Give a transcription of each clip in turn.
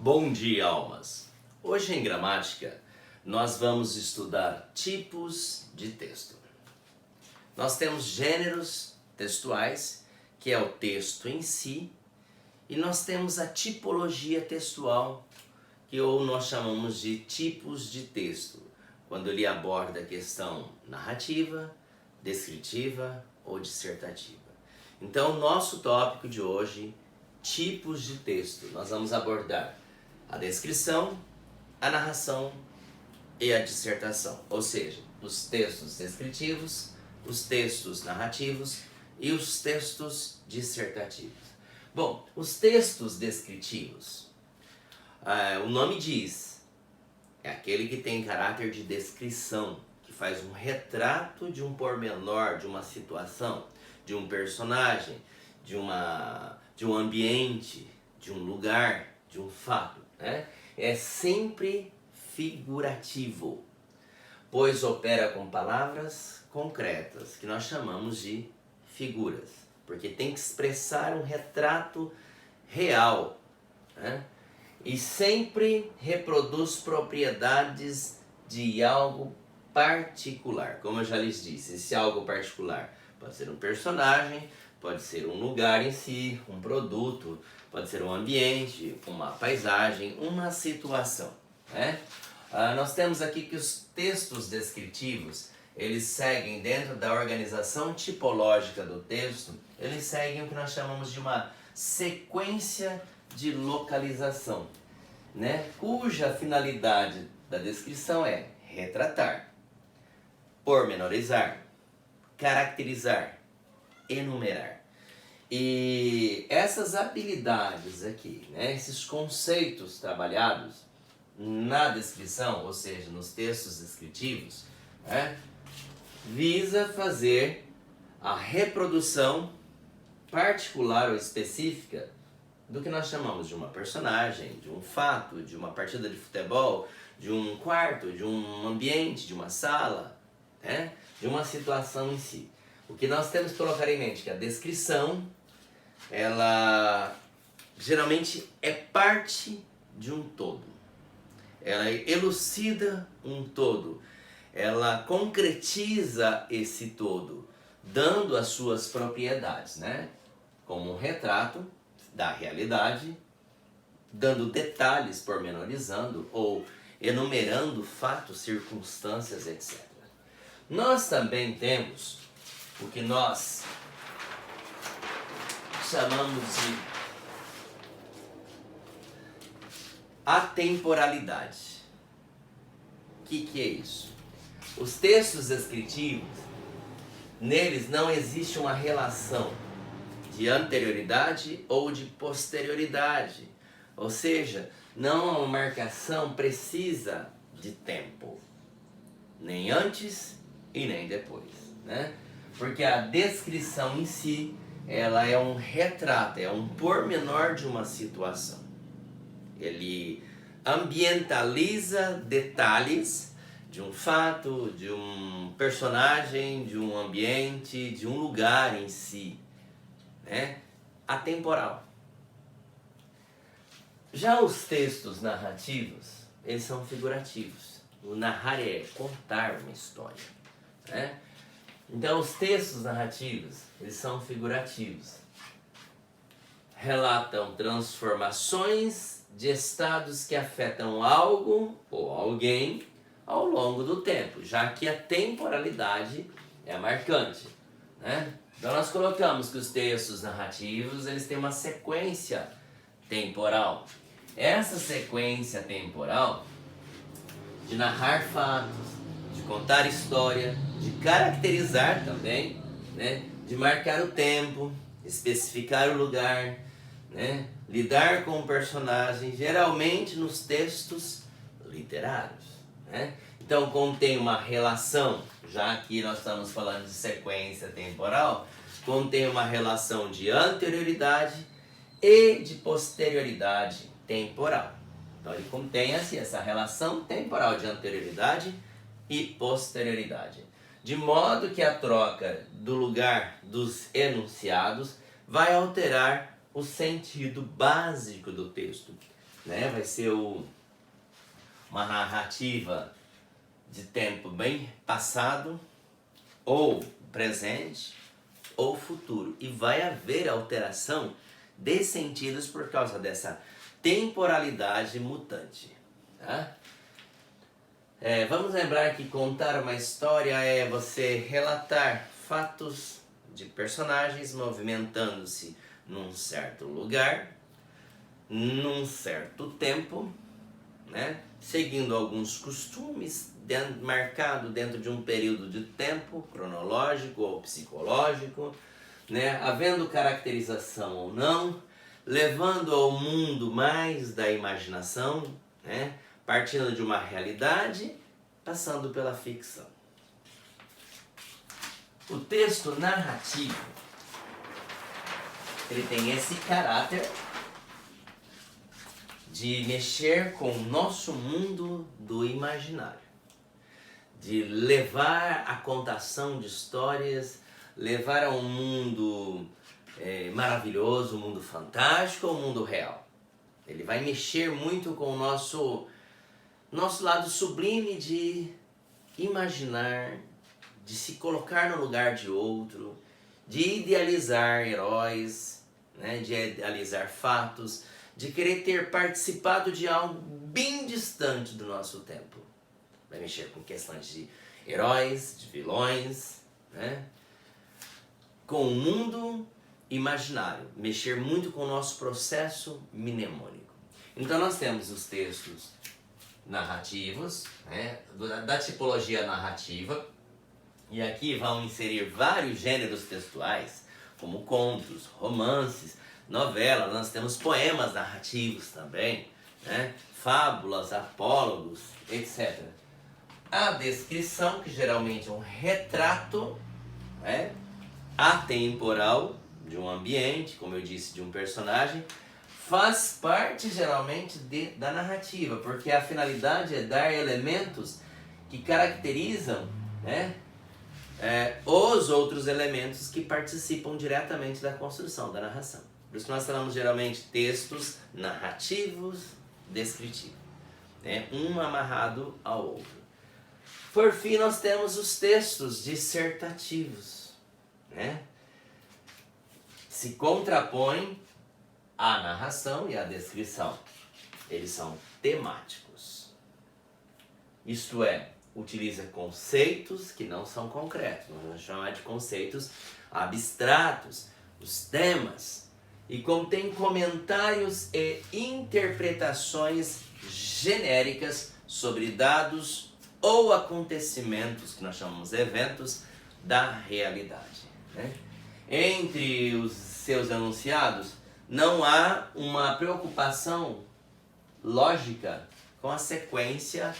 Bom dia, almas! Hoje em gramática nós vamos estudar tipos de texto. Nós temos gêneros textuais, que é o texto em si, e nós temos a tipologia textual, que ou nós chamamos de tipos de texto, quando ele aborda a questão narrativa, descritiva ou dissertativa. Então, nosso tópico de hoje, tipos de texto. Nós vamos abordar a descrição, a narração e a dissertação, ou seja, os textos descritivos, os textos narrativos e os textos dissertativos. Bom, os textos descritivos, o nome diz, é aquele que tem caráter de descrição, que faz um retrato de um pormenor, de uma situação, de um personagem, de um ambiente, de um lugar, de um fato, né? É sempre figurativo, pois opera com palavras concretas, que nós chamamos de figuras, porque tem que expressar um retrato real, né? E sempre reproduz propriedades de algo particular. Como eu já lhes disse, esse algo particular pode ser um personagem, pode ser um lugar em si, um produto, pode ser um ambiente, uma paisagem, uma situação, né? Nós temos aqui que os textos descritivos, eles seguem dentro da organização tipológica do texto, eles seguem o que nós chamamos de uma sequência de localização, né? Cuja finalidade da descrição é retratar, pormenorizar, caracterizar, enumerar. E essas habilidades aqui, né, esses conceitos trabalhados na descrição, ou seja, nos textos descritivos, né, visa fazer a reprodução particular ou específica do que nós chamamos de uma personagem, de um fato, de uma partida de futebol, de um quarto, de um ambiente, de uma sala, né, de uma situação em si. O que nós temos que colocar em mente é que a descrição, ela geralmente é parte de um todo. Ela elucida um todo. Ela concretiza esse todo, dando as suas propriedades, né? Como um retrato da realidade, dando detalhes, pormenorizando ou enumerando fatos, circunstâncias, etc. Nós também temos o que nós chamamos de atemporalidade. O que é isso? Os textos descritivos, neles não existe uma relação de anterioridade ou de posterioridade. Ou seja, não há uma marcação precisa de tempo, nem antes e nem depois, né? Porque a descrição em si, ela é um retrato, é um pormenor de uma situação. Ele ambientaliza detalhes de um fato, de um personagem, de um ambiente, de um lugar em si, né? Atemporal. Já os textos narrativos, eles são figurativos. O narrar é contar uma história, né? Então os textos narrativos, eles são figurativos. Relatam transformações de estados que afetam algo ou alguém ao longo do tempo, já que a temporalidade é marcante, né? Então nós colocamos que os textos narrativos, eles têm uma sequência temporal. Essa sequência temporal de narrar fatos, de contar história, de caracterizar também, né? De marcar o tempo, especificar o lugar, né? Lidar com o personagem, geralmente nos textos literários, né? Então contém uma relação, já que nós estamos falando de sequência temporal, contém uma relação de anterioridade e de posterioridade temporal. Então ele contém assim, essa relação temporal de anterioridade e posterioridade, de modo que a troca do lugar dos enunciados vai alterar o sentido básico do texto, né? Vai ser uma narrativa de tempo bem passado, ou presente, ou futuro. E vai haver alteração de sentidos por causa dessa temporalidade mutante. Tá? Vamos lembrar que contar uma história é você relatar fatos de personagens movimentando-se num certo lugar, num certo tempo, né? Seguindo alguns costumes marcado dentro de um período de tempo cronológico ou psicológico, né? Havendo caracterização ou não, levando ao mundo mais da imaginação, né? Partindo de uma realidade, passando pela ficção. O texto narrativo, ele tem esse caráter de mexer com o nosso mundo do imaginário, de levar a contação de histórias, levar a um mundo maravilhoso, um mundo fantástico ou um mundo real. Ele vai mexer muito com o nosso lado sublime de imaginar, de se colocar no lugar de outro, de idealizar heróis, né, de idealizar fatos, de querer ter participado de algo bem distante do nosso tempo. Vai mexer com questões de heróis, de vilões, né? Com o mundo imaginário, mexer muito com o nosso processo mnemônico. Então nós temos os textos narrativos, né, da tipologia narrativa, e aqui vão inserir vários gêneros textuais, como contos, romances, novelas, nós temos poemas narrativos também, né, fábulas, apólogos, etc. A descrição, que geralmente é um retrato, né, atemporal de um ambiente, como eu disse, de um personagem, faz parte geralmente da narrativa, porque a finalidade é dar elementos que caracterizam, né, os outros elementos que participam diretamente da construção da narração. Por isso que nós falamos geralmente textos narrativos descritivos, né, um amarrado ao outro. Por fim, nós temos os textos dissertativos, né? Se contrapõem à narração e à descrição. Eles são temáticos. Isto é, utiliza conceitos que não são concretos. Nós vamos chamar de conceitos abstratos, os temas. E contém comentários e interpretações genéricas sobre dados ou acontecimentos, que nós chamamos de eventos, da realidade, né? Entre os seus enunciados, não há uma preocupação lógica com a sequência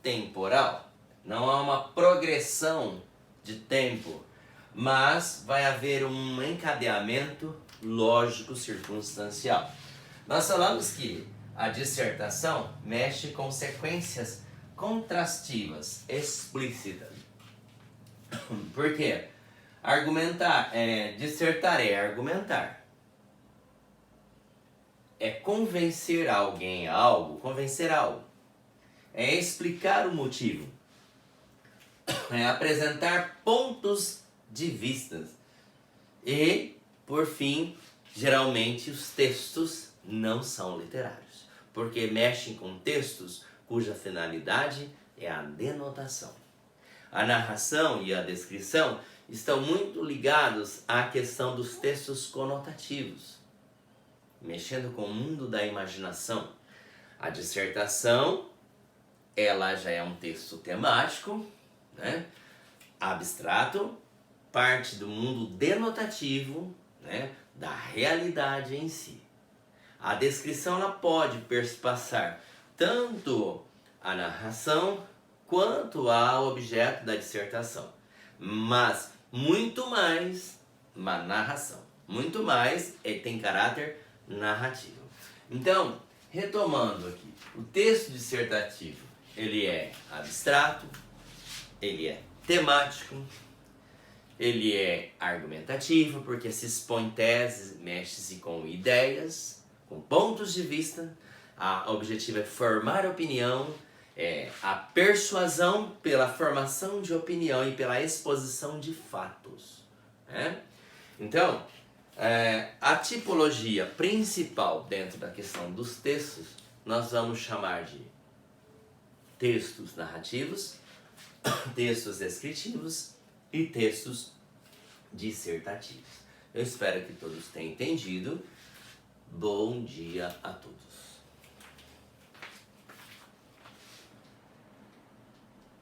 temporal. Não há uma progressão de tempo, mas vai haver um encadeamento lógico circunstancial. Nós falamos que a dissertação mexe com sequências contrastivas, explícitas. Por quê? Dissertar é argumentar. É convencer alguém a algo, convencer algo. É explicar o motivo. É apresentar pontos de vista. E, por fim, geralmente os textos não são literários, porque mexem com textos cuja finalidade é a denotação. A narração e a descrição estão muito ligados à questão dos textos conotativos, mexendo com o mundo da imaginação. A dissertação, ela já é um texto temático, né, abstrato, parte do mundo denotativo, né, da realidade em si. A descrição ela pode perspassar tanto a narração quanto ao objeto da dissertação, mas muito mais uma narração, muito mais tem caráter narrativo. Então, retomando aqui, o texto dissertativo, ele é abstrato, ele é temático, ele é argumentativo, porque se expõe teses, mexe-se com ideias, com pontos de vista, O objetivo é formar opinião, a persuasão pela formação de opinião e pela exposição de fatos, né? Então, a tipologia principal dentro da questão dos textos, nós vamos chamar de textos narrativos, textos descritivos e textos dissertativos. Eu espero que todos tenham entendido. Bom dia a todos.